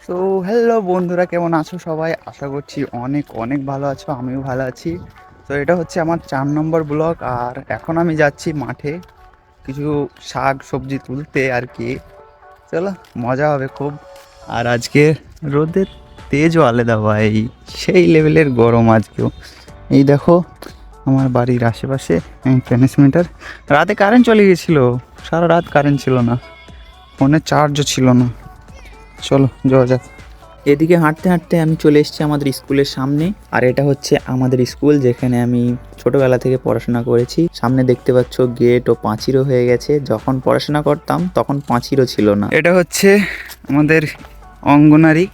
তো হ্যালো বন্ধুরা, কেমন আছো সবাই? আশা করছি অনেক অনেক ভালো আছো, আমিও ভালো আছি। তো এটা হচ্ছে আমার 4 নম্বর ব্লগ, আর এখন আমি যাচ্ছি মাঠে কিছু শাক সবজি তুলতে আর কি। চলো, মজা হবে খুব। আর আজকে রোদের তেজও আলাদা ভাই, সেই লেভেলের গরম আজকেও। এই দেখো আমার বাড়ির আশেপাশে ট্রান্সমিটার, রাতে কারেন্ট চলে গেছিলো, সারা রাত কারেন্ট ছিল না, ফোনে চার্জও ছিল না। চলো যাওয়া যাক। এদিকে হাঁটতে হাঁটতে আমি চলে এসেছি আমাদের স্কুলের সামনে। আর এটা হচ্ছে আমাদের স্কুল, যেখানে আমি ছোটবেলা থেকে পড়াশোনা করেছি। সামনে দেখতে পাচ্ছ গেট ও পাঁচিরও হয়ে গেছে, যখন পড়াশোনা করতাম তখন পাঁচিরও ছিল না। এটা হচ্ছে আমাদের অঙ্গনারী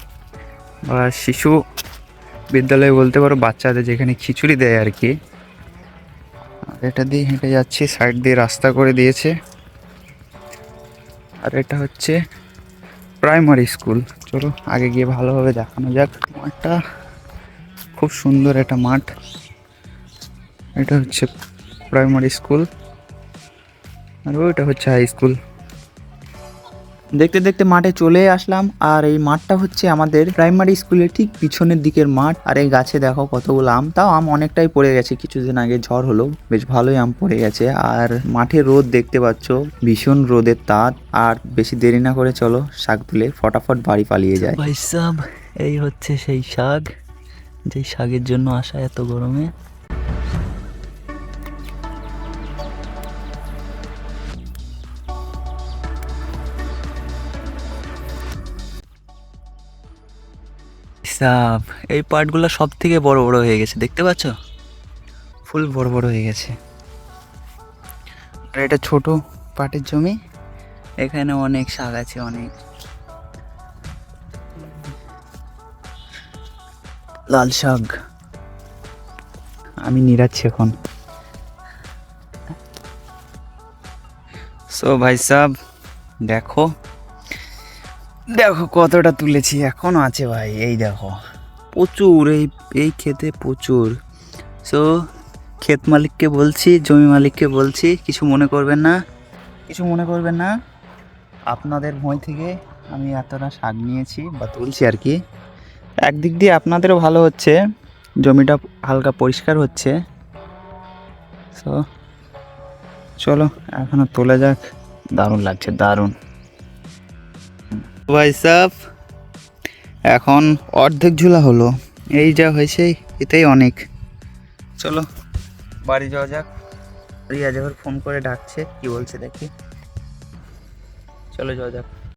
বা শিশু বিদ্যালয় বলতে পারো, বাচ্চাদের যেখানে খিচুড়ি দেয় আর কি। আর এটা দিয়ে হেঁটে যাচ্ছি, সাইড দিয়ে রাস্তা করে দিয়েছে। আর এটা হচ্ছে প্রাইমারি স্কুল। চলো আগে গিয়ে ভালোভাবে দেখানো যাক মাঠটা। খুব সুন্দর একটা মাঠ। এটা হচ্ছে প্রাইমারি স্কুল, আর ওইটা হচ্ছে হাই স্কুল। দেখতে দেখতে মাঠে চলে আসলাম। আর এই মাঠটা হচ্ছে আমাদের প্রাইমারি স্কুলের ঠিক পিছনের দিকের মাঠ। আর এই গাছে দেখো কতগুলো আম, তাও আম অনেকটাই পড়ে গেছে, কিছুদিন আগে ঝড় হলো, বেশ ভালোই আম পড়ে গেছে। আর মাঠে রোদ দেখতে পাচ্ছ, ভীষণ রোদের তাপ। আর বেশি দেরি না করে চলো শাক তুলে ফটাফট বাড়ি পালিয়ে যায়। ভাই সাব, এই হচ্ছে সেই শাক, যেই শাকের জন্য আসা এত গরমে। সাব, এই পার্টগুলো সব থেকে বড় বড় হয়ে গেছে, দেখতে পাচ্ছ, ফুল বড় বড় হয়ে গেছে। আর এটা ছোট পাটের জমি, এখানে অনেক শাক আছে, অনেক লাল শাক। আমি নিরাচ্ছি এখন। সো ভাই সাব, দেখো দেখো কতটা তুলেছি, এখনো আছে ভাই। এই দেখো প্রচুর, এই এই ক্ষেতে প্রচুর। সো ক্ষেত মালিককে বলছি, জমি মালিককে বলছি, কিছু মনে করবেন না, কিছু মনে করবেন না। আপনাদের ভয় থেকে আমি এতটা শাক নিয়েছি বা তুলছি আর কি। একদিক দিয়ে আপনাদেরও ভালো হচ্ছে, জমিটা হালকা পরিষ্কার হচ্ছে। সো চলো এখনো তোলা যাক, দারুণ লাগছে, দারুণ। ভাই সাব, এখন অর্ধেক ঝোলা হলো, এই যা হয়েছে এতেই অনেক। চলো বাড়ি যাওয়া যাক। রিয়া যখন ফোন করে ডাকছে, কি বলছে দেখি, চলো যাওয়া যাক।